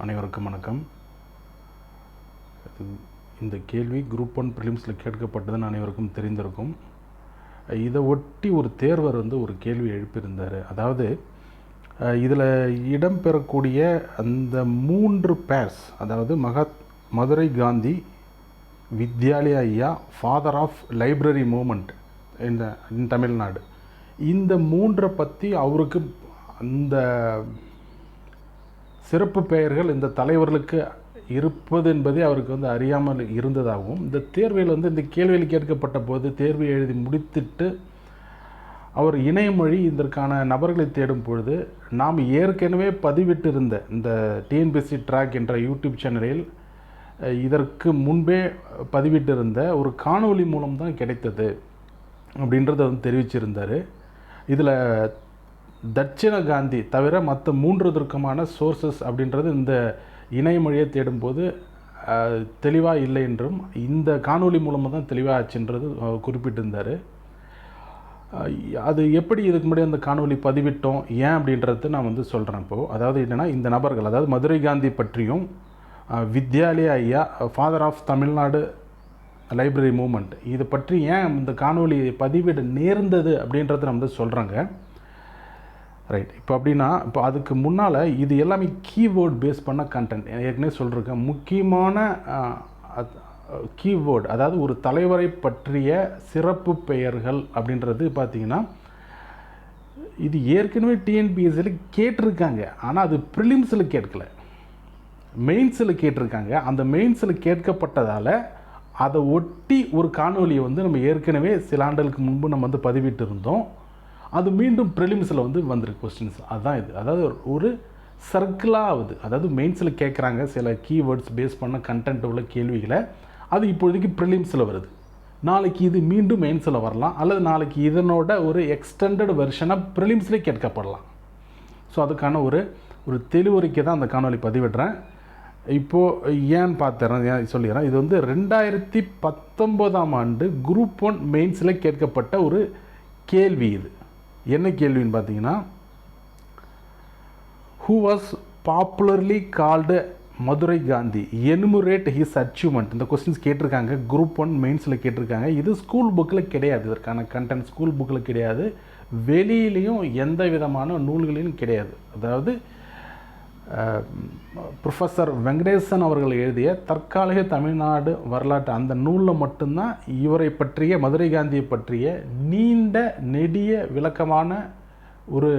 அனைவருக்கும் வணக்கம். இந்த கேள்வி குரூப் 1 ப்ரிலிம்ஸில் கேட்கப்பட்டதுன்னு அனைவருக்கும் தெரிந்திருக்கும். இதை ஒட்டி ஒரு தேர்வர் ஒரு கேள்வி எழுப்பியிருந்தார். அதாவது இதில் இடம்பெறக்கூடிய அந்த 3 பேர்ஸ், அதாவது மதுரை காந்தி, வித்யாலயா ஐயா, ஃபாதர் ஆஃப் லைப்ரரி மூமெண்ட் இந்த தமிழ்நாடு, இந்த 3 பற்றி அவருக்கு அந்த சிறப்பு பெயர்கள் இந்த தலைவர்களுக்கு இருப்பது என்பதே அவருக்கு அறியாமல் இருந்ததாகவும், இந்த தேர்வில் இந்த கேள்வியில் கேட்கப்பட்ட போது தேர்வு எழுதி முடித்துட்டு அவர் இணையமொழி இதற்கான நபர்களை தேடும் பொழுது நாம் ஏற்கனவே பதிவிட்டிருந்த இந்த டிஎன்பிஎஸ்சி ட்ராக் என்ற யூடியூப் சேனலில் இதற்கு முன்பே பதிவிட்டிருந்த ஒரு காணொளி மூலம்தான் கிடைத்தது அப்படின்றத தெரிவிச்சிருந்தார். இதில் தட்சிண காந்தி தவிர மற்ற 3 சோர்சஸ் அப்படின்றது இந்த இணையமொழியை தேடும்போது தெளிவாக இல்லை என்றும், இந்த காணொளி மூலமாக தான் தெளிவாக ஆச்சுன்றது குறிப்பிட்டிருந்தார். அது எப்படி இதுக்கு முன்னாடி அந்த காணொளி பதிவிட்டோம் ஏன் அப்படின்றது நான் சொல்கிறேன். இப்போது அதாவது என்னென்னா, இந்த நபர்கள், அதாவது மதுரை காந்தி பற்றியும் வித்யாலயா ஐயா, father of Tamil Nadu library movement, இதை பற்றி ஏன் இந்த காணொளி பதிவிட நேர்ந்தது அப்படின்றத நம்ம சொல்கிறாங்க. ரைட். இப்போ அப்படின்னா, இப்போ அதுக்கு முன்னால் இது எல்லாமே கீவேர்டு பேஸ் பண்ண கண்டென்ட். ஏற்கனவே சொல்லியிருக்கேன், முக்கியமான கீவேர்டு, அதாவது ஒரு தலைவரை பற்றிய சிறப்பு பெயர்கள் அப்படின்றது பார்த்திங்கன்னா, இது ஏற்கனவே டிஎன்பிஎஸ்சியில் கேட்டிருக்காங்க. ஆனால் அது ப்ரிலிம்ஸில் கேட்கல, மெயின்ஸில் கேட்டிருக்காங்க. அந்த மெயின்ஸில் கேட்கப்பட்டதால் அதை ஒட்டி ஒரு காணொலியை நம்ம ஏற்கனவே சில ஆண்டுகளுக்கு முன்பு நம்ம பதிவிட்டு இருந்தோம். அது மீண்டும் ப்ரிலிம்ஸில் வந்திருக்கு கொஸ்டின்ஸ். அதுதான் இது. அதாவது ஒரு சர்க்கிளாக ஆகுது. அதாவது மெயின்ஸில் கேட்குறாங்க சில கீவேர்ட்ஸ் பேஸ் பண்ண கண்டென்ட் உள்ள கேள்விகளை, அது இப்போதைக்கு ப்ரிலிம்ஸில் வருது. நாளைக்கு இது மீண்டும் மெயின்ஸில் வரலாம், அல்லது நாளைக்கு இதனோட ஒரு எக்ஸ்டெண்டட் வெர்ஷனாக ப்ரிலிம்ஸ்லேயே கேட்கப்படலாம். ஸோ அதுக்கான ஒரு தெளிவுரைக்கு தான் அந்த காணொலி பதிவிடுறேன். இப்போது ஏன்னு பார்த்துறேன், சொல்லிடுறேன். இது 2019ஆம் ஆண்டு குரூப் 1 மெயின்ஸில் கேட்கப்பட்ட ஒரு கேள்வி. இது என்ன கேள்வின்னு பார்த்தீங்கன்னா, who was popularly called Madurai Gandhi, enumerate his achievement. இந்த கொஸ்டின்ஸ் கேட்டிருக்காங்க, குரூப் 1 மெயின்ஸில் கேட்டிருக்காங்க. இது ஸ்கூல் புக்கில் கிடையாது, இதற்கான கண்டென்ட் ஸ்கூல் புக்கில் கிடையாது, வெளியிலையும் எந்த விதமான நூல்களிலும் கிடையாது. அதாவது ப்ரொஃபஸர் வெங்கடேசன் அவர்கள் எழுதிய தற்காலிக தமிழ்நாடு வரலாற்று அந்த நூலில் மட்டும்தான் இவரை பற்றிய, மதுரை காந்தியை பற்றிய நீண்ட நெடிய விளக்கமான ஒரு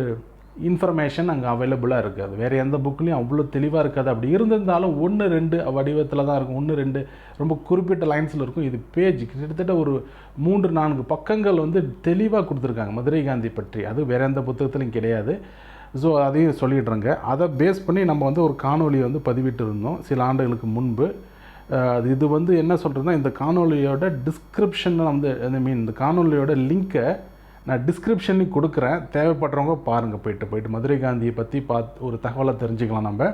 இன்ஃபர்மேஷன் அங்கே அவைலபிளாக இருக்காது. வேறு எந்த புக்லேயும் அவ்வளோ தெளிவாக இருக்காது. அப்படி இருந்திருந்தாலும் 1-2 வடிவத்தில் தான் இருக்கும், 1-2 ரொம்ப குறிப்பிட்ட லைன்ஸில் இருக்கும். இது பேஜ் கிட்டத்தட்ட ஒரு 3-4 பக்கங்கள் தெளிவாக கொடுத்துருக்காங்க மதுரை காந்தி பற்றி. அது வேறு எந்த புத்தகத்திலையும் கிடையாது. ஸோ அதையும் சொல்லிடுறேங்க. அதை பேஸ் பண்ணி நம்ம ஒரு காணொலியை பதிவிட்டு இருந்தோம் சில ஆண்டுகளுக்கு முன்பு. இது என்ன சொல்கிறதுனா, இந்த காணொலியோட டிஸ்கிரிப்ஷனில் இந்த காணொலியோட லிங்க்கை நான் டிஸ்கிரிப்ஷன்லையும் கொடுக்குறேன். தேவைப்படுறவங்க பாருங்கள், போயிட்டு மதுரை காந்தியை பற்றி ஒரு தகவலை தெரிஞ்சுக்கலாம். நம்ம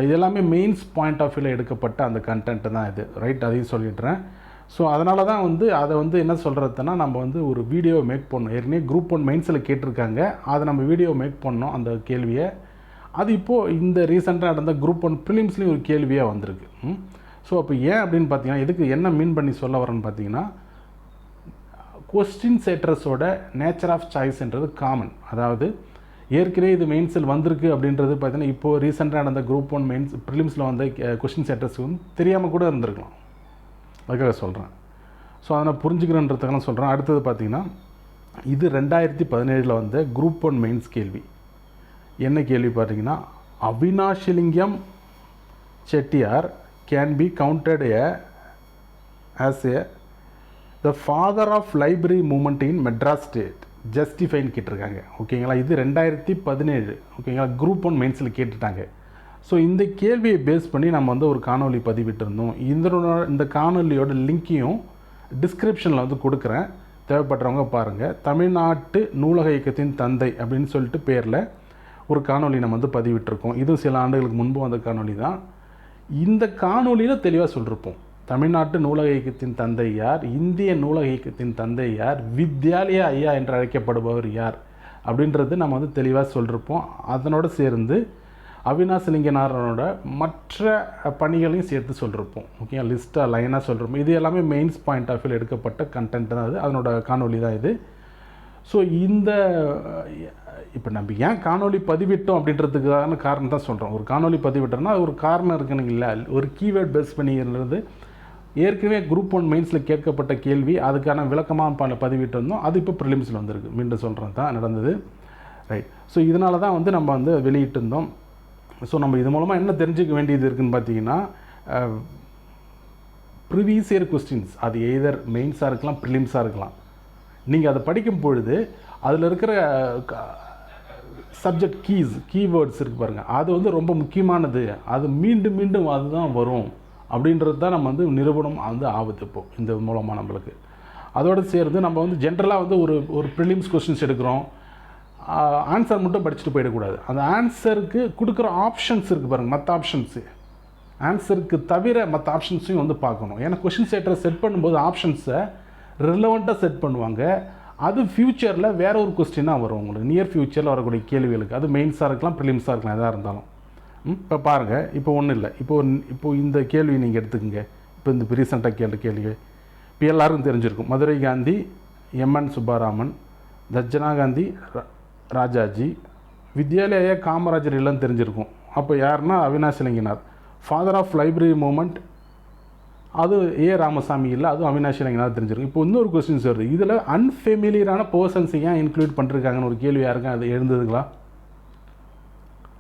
இது எல்லாமே மெயின்ஸ் பாயிண்ட் ஆஃப் வியூவில் எடுக்கப்பட்ட அந்த கண்டென்ட்டு தான் இது. ரைட், அதையும் சொல்லிடுறேன். ஸோ அதனால தான் அதை என்ன சொல்கிறதுனா, நம்ம ஒரு வீடியோ மேக் பண்ணோம். ஏற்கனவே குரூப் 1 மெயின்ஸில் கேட்டிருக்காங்க, அதை நம்ம வீடியோ மேக் பண்ணோம் அந்த கேள்வியை. அது இப்போது இந்த ரீசெண்டாக நடந்த குரூப் 1 ப்ரிலிம்ஸ்லேயும் ஒரு கேள்வியாக வந்திருக்கு. ஸோ அப்போ ஏன் அப்படின்னு பார்த்தீங்கன்னா, இதுக்கு என்ன மீன் பண்ணி சொல்ல வரேன்னு பார்த்தீங்கன்னா, கொஸ்டின் செட்டர்ஸோட நேச்சர் ஆஃப் சாய்ஸ்ன்றது காமன். அதாவது ஏற்கனவே இது மெயின்ஸில் வந்திருக்கு அப்படின்றது பார்த்தீங்கன்னா, இப்போது ரீசெண்டாக நடந்த குரூப் 1 மெயின்ஸ் ப்ரிலிம்ஸில் வந்த கொஸ்டின் செட்டர்ஸ்க்கு தெரியாமல் கூட இருந்திருக்கலாம். அதுக்காக சொல்கிறேன். ஸோ அதை நான் புரிஞ்சுக்கிறேன்றதுக்காக சொல்கிறேன். அடுத்தது பார்த்திங்கன்னா, இது 2017 வந்த குரூப் 1 மெயின்ஸ் கேள்வி. என்ன கேள்வி பார்த்தீங்கன்னா, Avinashilingam Chettiar can be counted as the father of library movement in Madras state, ஜஸ்டிஃபைன்னு கேட்டிருக்காங்க. ஓகேங்களா, இது 2017. ஓகேங்களா, குரூப் 1 மெயின்ஸில் கேட்டுட்டாங்க. ஸோ இந்த கேள்வியை பேஸ் பண்ணி நம்ம ஒரு காணொலி பதிவிட்டிருந்தோம். இந்த காணொலியோட லிங்க்கையும் டிஸ்கிரிப்ஷனில் கொடுக்குறேன், தேவைப்படுறவங்க பாருங்கள். தமிழ்நாட்டு நூலக இயக்கத்தின் தந்தை அப்படின்னு சொல்லிட்டு பேரில் ஒரு காணொலி நம்ம பதிவிட்டிருக்கோம். இதுவும் சில ஆண்டுகளுக்கு முன்பு வந்த காணொலி தான். இந்த காணொலியில் தெளிவாக சொல்லியிருப்போம், தமிழ்நாட்டு நூலக இயக்கத்தின் தந்தை யார், இந்திய நூலக இயக்கத்தின் தந்தை யார், வித்யாலயா ஐயா என்று அழைக்கப்படுபவர் யார் அப்படின்றது நம்ம தெளிவாக சொல்லியிருப்போம். அதனோடு சேர்ந்து அவினாசிலிங்கனாரோட மற்ற பணிகளையும் சேர்த்து சொல்லியிருப்போம். ஓகே, லிஸ்ட்டாக லைனாக சொல்லியிருப்போம். இது எல்லாமே மெயின்ஸ் பாயிண்ட் ஆஃப் வியூவில் எடுக்கப்பட்ட கண்டென்ட் தான் அது, அதனோட காணொலி தான் இது. ஸோ இந்த இப்போ நம்ம ஏன் காணொலி பதிவிட்டோம் அப்படின்றதுக்கான காரணம் தான் சொல்கிறோம். ஒரு காணொலி பதிவிட்டோம்னா ஒரு காரணம் இருக்குனுங்களா, ஒரு கீவேர்ட் பேஸ் பண்ணிங்கிறது ஏற்கனவே குரூப் 1 மெயின்ஸில் கேட்கப்பட்ட கேள்வி, அதுக்கான விளக்கமாக பதிவிட்டு வந்தோம். அது இப்போ ப்ரிலிம்ஸில் வந்திருக்கு. மீண்டும் சொல்கிறது தான் நடந்தது. ரைட். ஸோ இதனால தான் வந்து நம்ம வந்து வெளியிட்டு இருந்தோம். ஸோ நம்ம இது மூலமாக என்ன தெரிஞ்சுக்க வேண்டியது இருக்குதுன்னு பார்த்தீங்கன்னா, ப்ரீவியஸ் இயர் கொஸ்டின்ஸ் அது எய்தர் மெயின்ஸாக இருக்கலாம், ப்ரிலிம்ஸாக இருக்கலாம். நீங்கள் அதை படிக்கும் பொழுது அதில் இருக்கிற சப்ஜெக்ட் கீவேர்ட்ஸ் இருக்குது பாருங்கள், அது வந்து ரொம்ப முக்கியமானது. அது மீண்டும் மீண்டும் அதுதான் வரும் அப்படின்றது தான் நம்ம வந்து நிரூபணம் வந்து ஆகுது இப்போது இந்த மூலமாக நம்மளுக்கு. அதோடு சேர்ந்து நம்ம வந்து ஜென்ரலாக வந்து ஒரு ப்ரிலிம்ஸ் கொஸ்டின்ஸ் எடுக்கிறோம், ஆன்சர் மட்டும் படிச்சுட்டு போயிடக்கூடாது. அந்த ஆன்சருக்கு கொடுக்குற ஆப்ஷன்ஸ் இருக்குது பாருங்கள், மற்ற ஆப்ஷன்ஸு ஆன்சருக்கு தவிர மற்ற ஆப்ஷன்ஸையும் வந்து பார்க்கணும். ஏன்னா கொஷின் செட்டரை செட் பண்ணும்போது ஆப்ஷன்ஸை ரிலவெண்ட்டாக செட் பண்ணுவாங்க. அது ஃப்யூச்சரில் வேறு ஒரு கொஸ்டினாக வரும் உங்களுக்கு, நியர் ஃப்யூச்சரில் வரக்கூடிய கேள்விகளுக்கு. அது மெயின்ஸாக இருக்கலாம், ப்ரிலிம்ஸாக இருக்கலாம், எதாக இருந்தாலும். இப்போ பாருங்கள், இப்போ ஒன்றும் இல்லை, இப்போது இந்த கேள்வி நீங்கள் எடுத்துக்கோங்க. இப்போ இந்த ரீசெண்டாக கேள்வி இப்போ எல்லாருக்கும் தெரிஞ்சிருக்கும். மதுரை காந்தி, எம்என் சுப்பாராமன், தட்சணா காந்தி, ராஜாஜி, வித்யாலயா காமராஜர் இல்லைன்னு தெரிஞ்சிருக்கும். அப்போ யாருன்னா அவினாசிலிங்கனார். ஃபாதர் ஆஃப் லைப்ரரி மூமெண்ட் அது ராமசாமி இல்லை, அதுவும் அவினாசிலிங்கனார் தெரிஞ்சிருக்கும். இப்போ இன்னொரு கொஸ்டின்ஸ் வருது, இதில் அன்ஃபெமிலியரான பர்சன்ஸை ஏன் இன்க்ளூட் பண்ணிருக்காங்கன்னு ஒரு கேள்வி யாருக்கும் அது எழுந்ததுங்களா?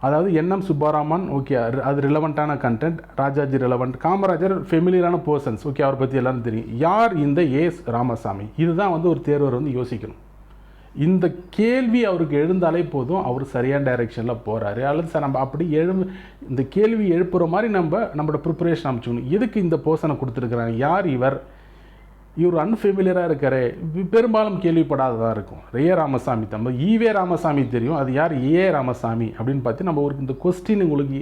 அதாவது என்எம் சுப்பாராமன், ஓகே, அது ரிலவெண்ட்டான கண்டென்ட். ராஜாஜி ரிலவெண்ட், காமராஜர் ஃபெமிலியரான பர்சன்ஸ், ஓகே, அவரை பற்றி எல்லாரும் தெரியும். யார் இந்த ராமசாமி? இதுதான் வந்து ஒரு தேர்வர் வந்து யோசிக்கணும். இந்த கேள்வி அவருக்கு எழுந்தாலே போதும், அவர் சரியான டைரெக்ஷனில் போகிறாரு. அல்லது சார் நம்ம அப்படி இந்த கேள்வி எழுப்புகிற மாதிரி நம்மளோட ப்ரிப்பரேஷன் அமைச்சுக்கணும். எதுக்கு இந்த பர்சனை கொடுத்துருக்குறாங்க, யார் இவர் அன்ஃபெமிலியராக இருக்காரு, பெரும்பாலும் கேள்விப்படாததாக இருக்கும். ராமசாமி தான், ராமசாமி தெரியும், அது யார் ராமசாமி அப்படின்னு பார்த்து நம்ம ஒரு இந்த கொஸ்டின் உங்களுக்கு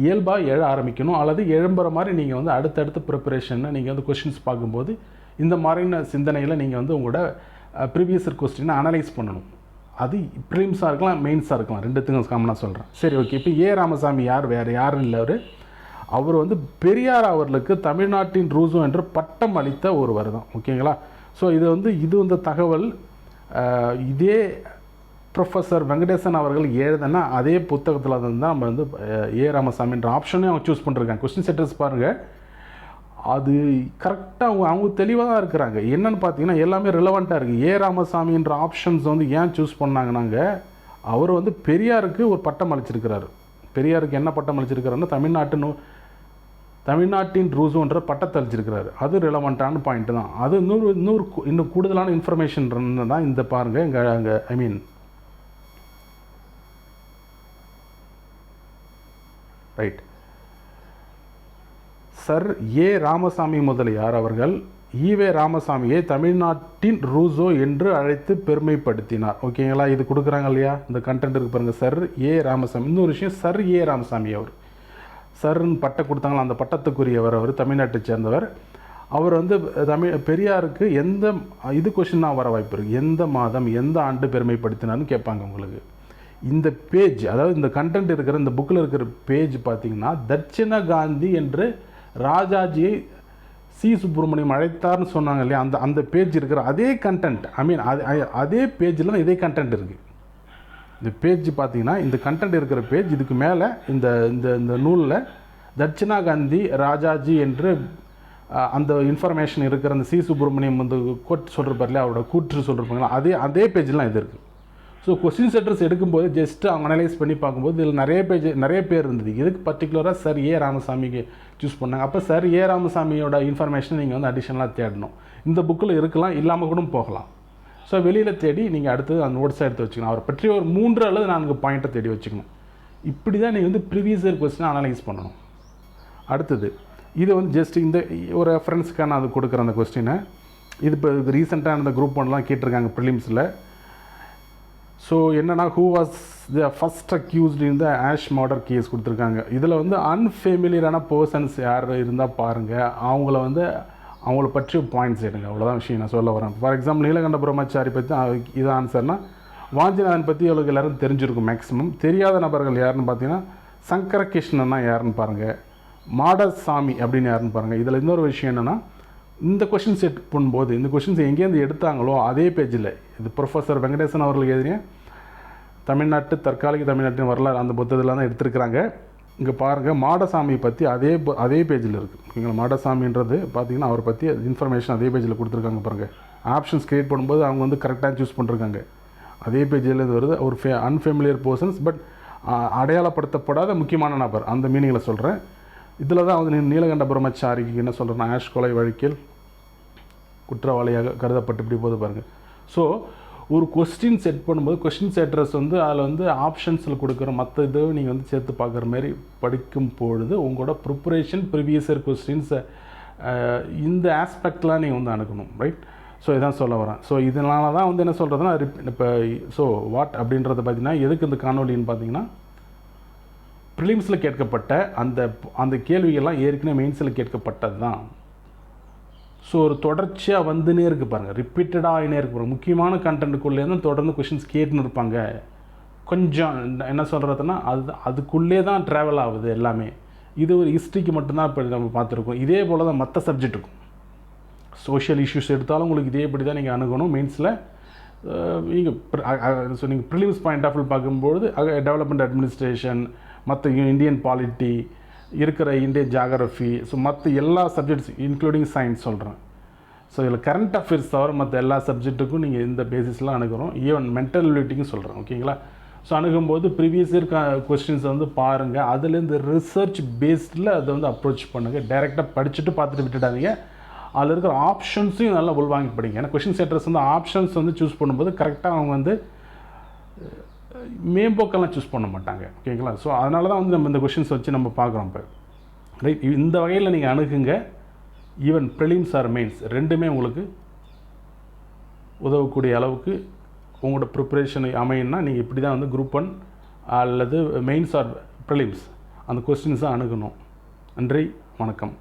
இயல்பாக எழ ஆரம்பிக்கணும். அல்லது எழும்புற மாதிரி நீங்கள் வந்து அடுத்தடுத்த ப்ரிப்பரேஷனை நீங்கள் வந்து கொஸ்டின்ஸ் பார்க்கும்போது இந்த மாதிரியான சிந்தனையில் நீங்கள் வந்து உங்களோட ப்ரீவியஸ் இயர் கொஸ்டினை அனலைஸ் பண்ணணும். அது ப்ரிலிம்ஸாக இருக்கலாம், மெயின்ஸாக இருக்கலாம், ரெண்டுத்துக்கும் காமனாக சொல்கிறேன். சரி, ஓகே. இப்போ ராமசாமி யார்? வேறு யாரும் இல்லை. அவர் வந்து பெரியார் அவர்களுக்கு தமிழ்நாட்டின் ரூசோ என்று பட்டம் அளித்த ஒருவர் தான். ஓகேங்களா? ஸோ இது வந்து தகவல் இதே ப்ரொஃபஸர் வெங்கடேசன் அவர்கள் எழுதுனா அதே புத்தகத்தில் தான் நம்ம வந்து ராமசாமின்ற ஆப்ஷனையும் அவங்க சூஸ் பண்ணிருக்காங்க. கொஸ்டின் செட்டர்ஸ் பாருங்கள், அது கரெக்டாக அவங்க தெளிவாக தான் இருக்கிறாங்க. என்னென்னு பார்த்தீங்கன்னா எல்லாமே ரிலவெண்ட்டாக இருக்குது. ராமசாமின்ற ஆப்ஷன்ஸ் வந்து ஏன் சூஸ் பண்ணாங்கன்னாங்க, அவர் வந்து பெரியாருக்கு ஒரு பட்டம் அளிச்சிருக்கிறாரு. பெரியாருக்கு என்ன பட்டம் அளிச்சிருக்கிறாருன்னா தமிழ்நாட்டின் ரூசோன்ற பட்டத்தை அளிச்சிருக்கிறாரு. அது ரிலவெண்ட்டான பாயிண்ட் தான். அது இன்னும் கூடுதலான இன்ஃபர்மேஷன் தான் இந்த பாருங்கள். அங்கே ரைட். சர் ராமசாமி முதலியார் அவர்கள் ராமசாமியை தமிழ்நாட்டின் ரூசோ என்று அழைத்து பெருமைப்படுத்தினார். ஓகேங்களா? இது கொடுக்குறாங்க இல்லையா, இந்த கண்டென்ட் இருக்கு பாருங்கள். சர் ராமசாமி. இன்னொரு விஷயம், சர் ராமசாமி அவர் சர்ன்னு பட்டம் கொடுத்தாங்களா, அந்த பட்டத்துக்குரியவர். அவர் தமிழ்நாட்டை சேர்ந்தவர். அவர் வந்து பெரியாருக்கு இது கொஸ்டின் தான் வர வாய்ப்பு இருக்குது. எந்த மாதம் எந்த ஆண்டு பெருமைப்படுத்தினார்னு கேட்பாங்க உங்களுக்கு. இந்த பேஜ், அதாவது இந்த கண்டென்ட் இருக்கிற இந்த புக்கில் இருக்கிற பேஜ் பார்த்தீங்கன்னா, தட்சிணா காந்தி என்று ராஜாஜியை சுப்பிரமணியம் அழைத்தார்னு சொன்னாங்க இல்லையா, அந்த பேஜ் இருக்கிற அதே கண்டென்ட், அதே பேஜில் தான் இதே கண்டென்ட் இருக்குது. இந்த பேஜ் பார்த்தீங்கன்னா, இந்த கண்டென்ட் இருக்கிற பேஜ், இதுக்கு மேலே இந்த நூலில் தட்சிணா காந்தி ராஜாஜி என்று அந்த இன்ஃபர்மேஷன் இருக்கிற அந்த சுப்பிரமணியம் வந்து கோட் சொல்கிறப்பார் இல்லையா, அவரோட கூற்று சொல்லிருப்பாங்களா, அதே பேஜ்லாம் இது இருக்குது. ஸோ கொஸ்டின் செட்டர்ஸ் எடுக்கும்போது ஜஸ்ட்டு அவங்க அனலைஸ் பண்ணி பார்க்கும்போது இதில் நிறைய பேர் இருந்தது. இதுக்கு பர்டிகுலராக சார் ராமசாமிக்கு சூஸ் பண்ணாங்க. அப்போ சார் ராமசாமியோட இன்ஃபர்மேஷனை நீங்கள் வந்து அடிஷ்னலாக தேடணும். இந்த புக்கில் இருக்கலாம், இல்லாமல் கூட போகலாம். ஸோ வெளியில் தேடி நீங்கள் அடுத்தது அந்த நோட்ஸாக எடுத்து வச்சுக்கணும். அவரை பற்றி ஒரு 3 அல்லது 4 பாயிண்ட்டை தேடி வச்சுக்கணும். இப்படி தான் நீங்கள் வந்து ப்ரீவியஸ் இயர் கொஸ்டினை அனலைஸ் பண்ணணும். அடுத்தது இது வந்து ஜஸ்ட் இந்த ஒரு ரெஃபரன்ஸுக்காக நான் அது கொடுக்குறேன் அந்த கொஸ்டினை. இது இப்போ ரீசெண்டாக அந்த குரூப் 1லாம் கேட்டிருக்காங்க ப்ரிலிம்ஸில். ஸோ என்னென்னா, who was the first accused in the Ashe murder case கொடுத்துருக்காங்க. இதில் வந்து அன்ஃபெமிலியரான பர்சன்ஸ் யார் இருந்தால் பாருங்கள், அவங்கள பற்றி பாயிண்ட்ஸ் எடுங்க. அவ்வளோதான் விஷயம் நான் சொல்ல வரேன். ஃபார் எக்ஸாம்பிள் நீலகண்ட பிரம்மச்சாரி பற்றி இது ஆன்சர்னால், வாஞ்சிநாதன் பற்றி அவங்களுக்கு எல்லோரும் தெரிஞ்சிருக்கும் மேக்ஸிமம். தெரியாத நபர்கள் யாருன்னு பார்த்தீங்கன்னா, சங்கரகிருஷ்ணன்னா யாருன்னு பாருங்கள், மாடசாமி அப்படின்னு யாருன்னு பாருங்கள். இதில் இன்னொரு விஷயம் என்னென்னா, இந்த கொஷின் செட் பண்ணும்போது இந்த கொஷின்ஸ் எங்கேருந்து எடுத்தாங்களோ அதே பேஜில் இது ப்ரொஃபஸர் வெங்கடேசன் அவர்கள் எழுதிய தமிழ்நாட்டு தற்காலிக தமிழ்நாட்டின் வரலாறு அந்த புத்தகத்தில் தான் எடுத்துருக்கிறாங்க. இங்கே பாருங்கள், மாடசாமி பற்றி அதே பேஜில் இருக்குது. ஓகேங்களா, மாடசாமின்றது பார்த்தீங்கன்னா அவரை பற்றி இன்ஃபர்மேஷன் அதே பேஜில் கொடுத்துருக்காங்க பாருங்கள். ஆப்ஷன்ஸ் க்ரியேட் பண்ணும்போது அவங்க வந்து கரெக்டாக சூஸ் பண்ணிருக்காங்க. அதே பேஜில் இது வருது. ஒரு அன்ஃபெமிலியர் பர்சன்ஸ் பட் அடையாளப்படுத்தப்படாத முக்கியமான நபர் அந்த மீனிங்கில் சொல்கிறேன். இதில் தான் வந்து நீலகண்ட பிரம்மச்சாரிக்கு என்ன சொல்கிறேன்னா, ஆஷ் கொலை வழக்கில் குற்றவாளியாக கருதப்பட்டு இப்படி போது பாருங்கள். ஸோ ஒரு கொஸ்டின் செட் பண்ணும்போது கொஸ்டின் செட்டர்ஸ் வந்து அதில் வந்து ஆப்ஷன்ஸில் கொடுக்குற மற்ற இதை நீங்கள் வந்து சேர்த்து பார்க்குற மாதிரி படிக்கும் பொழுது உங்களோட ப்ரிப்பரேஷன் ப்ரீவியஸ் இயர் கொஸ்டின்ஸை இந்த ஆஸ்பெக்ட்லாம் நீங்கள் வந்து அணுகணும், ரைட்? ஸோ இதான் சொல்ல வரேன். ஸோ இதனால தான் வந்து என்ன சொல்கிறதுனா இப்போ ஸோ வாட் அப்படின்றத பார்த்தீங்கன்னா எதுக்கு இந்த காணொலின்னு பார்த்தீங்கன்னா, ப்ரிலிம்ஸில் கேட்கப்பட்ட அந்த கேள்விகள்லாம் ஏற்கனவே மெயின்ஸில் கேட்கப்பட்டது தான். ஸோ ஒரு தொடர்ச்சியாக வந்துனே இருக்குது பாருங்கள், ரிப்பீட்டடாக ஆகினே இருக்கு பாருங்கள். முக்கியமான கண்டென்ட்டுக்குள்ளே தான் தொடர்ந்து கொஷின்ஸ் கேட்டுன்னு இருப்பாங்க. கொஞ்சம் என்ன சொல்கிறதுனா அதுக்குள்ளே தான் ட்ராவல் ஆகுது எல்லாமே. இது ஒரு ஹிஸ்ட்ரிக்கு மட்டும்தான் இப்போ நம்ம பார்த்துருக்கோம். இதே போல் தான் மற்ற சப்ஜெக்ட்டுக்கும் சோஷியல் இஷ்யூஸ் எடுத்தாலும் உங்களுக்கு இதேபடி தான் நீங்கள் அணுகணும். மெயின்ஸில் நீங்கள் ப்ரிலிம்ஸ் பாயிண்ட் ஆஃப் வியூ பார்க்கும்போது டெவலப்மெண்ட் அட்மினிஸ்ட்ரேஷன், மற்ற இந்தியன் பாலிட்டி இருக்கிற இந்தியன் ஜாகிரஃபி, ஸோ மற்ற எல்லா சப்ஜெக்ட்ஸ் இன்க்ளூடிங் சயின்ஸ் சொல்கிறேன். ஸோ இதில் கரண்ட் அஃபேர்ஸ் தவிர மற்ற எல்லா சப்ஜெக்ட்டுக்கும் நீங்கள் இந்த பேசிஸ்லாம் அணுகிறோம். ஈவன் மென்டல் எபிலிட்டிக்கும் சொல்கிறேன். ஓகேங்களா? ஸோ அணுகும்போது ப்ரீவியஸ் இயர் கொஸ்டின்ஸை வந்து பாருங்கள். அதுலேருந்து ரிசர்ச் பேஸ்டில் அதை வந்து அப்ரோச் பண்ணுங்கள். டைரெக்டாக படிச்சுட்டு பார்த்துட்டு விட்டுடாதீங்க. அதில் இருக்கிற ஆப்ஷன்ஸையும் நல்லா உள்வாங்கி படிங்க. ஏன்னா கொஷின் செட்டர்ஸ் வந்து ஆப்ஷன்ஸ் வந்து சூஸ் பண்ணும்போது கரெக்டாக அவங்க வந்து மேம்போக்கெல்லாம் சூஸ் பண்ண மாட்டாங்க. ஓகேங்களா? ஸோ அதனால தான் வந்து நம்ம இந்த கொஷின்ஸ் வச்சு நம்ம பார்க்குறோம் இப்போ, ரைட்? இந்த வகையில் நீங்கள் அணுகுங்க. ஈவன் ப்ரிலிம்ஸ் ஆர் மெயின்ஸ் ரெண்டுமே உங்களுக்கு உதவக்கூடிய அளவுக்கு உங்களோட ப்ரிப்பரேஷன் அமையணும்னா நீங்கள் இப்படி தான் வந்து குரூப் 1 அல்லது மெயின்ஸ் ஆர் ப்ரிலிம்ஸ் அந்த கொஸ்டின்ஸை அணுகணும். நன்றி, வணக்கம்.